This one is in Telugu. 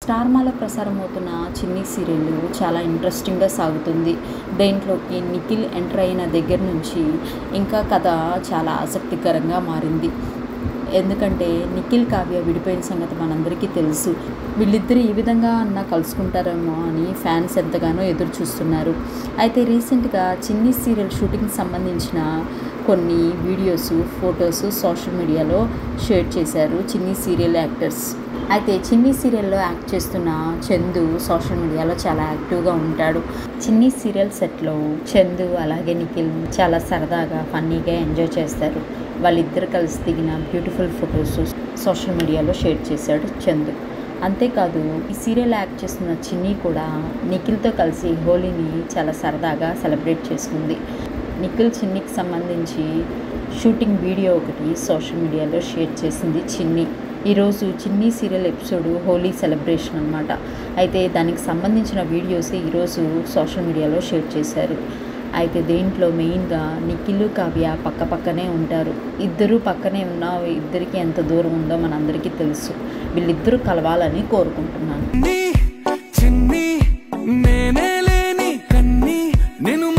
స్టార్మాలో ప్రసారం అవుతున్న చిన్ని సీరియల్ చాలా ఇంట్రెస్టింగ్గా సాగుతుంది. దేంట్లోకి నిఖిల్ ఎంటర్ అయిన దగ్గర నుంచి ఇంకా కథ చాలా ఆసక్తికరంగా మారింది. ఎందుకంటే నిఖిల్, కావ్య విడిపోయిన సంగతి మనందరికీ తెలుసు. వీళ్ళిద్దరు ఈ విధంగా అన్నా కలుసుకుంటారేమో అని ఫ్యాన్స్ ఎంతగానో ఎదురు చూస్తున్నారు. అయితే రీసెంట్గా చిన్ని సీరియల్ షూటింగ్కి సంబంధించిన కొన్ని వీడియోస్, ఫొటోస్ సోషల్ మీడియాలో షేర్ చేశారు చిన్ని సీరియల్ యాక్టర్స్. అయితే చిన్ని సీరియల్లో యాక్ట్ చేస్తున్న చందు సోషల్ మీడియాలో చాలా యాక్టివ్గా ఉంటాడు. చిన్ని సీరియల్ సెట్లో చందు అలాగే నిఖిల్ చాలా సరదాగా, ఫన్నీగా ఎంజాయ్ చేస్తారు. వాళ్ళిద్దరు కలిసి దిగిన బ్యూటిఫుల్ ఫొటోస్ సోషల్ మీడియాలో షేర్ చేశాడు చందు. అంతేకాదు, ఈ సీరియల్ యాక్ట్ చేస్తున్న చిన్ని కూడా నిఖిల్తో కలిసి హోలీని చాలా సరదాగా సెలబ్రేట్ చేసుకుంది. నిఖిల్ చిన్నికి సంబంధించి షూటింగ్ వీడియో ఒకటి సోషల్ మీడియాలో షేర్ చేసింది చిన్ని. ఈరోజు చిన్ని సీరియల్ ఎపిసోడ్ హోలీ సెలబ్రేషన్ అనమాట. అయితే దానికి సంబంధించిన వీడియోస్ ఈరోజు సోషల్ మీడియాలో షేర్ చేశారు. అయితే దేంట్లో మెయిన్గా నిఖిల్, కావ్య పక్క పక్కనే ఉంటారు. ఇద్దరు పక్కనే ఉన్న ఇద్దరికి ఎంత దూరం ఉందో మనందరికీ తెలుసు. వీళ్ళిద్దరూ కలవాలని కోరుకుంటున్నాను.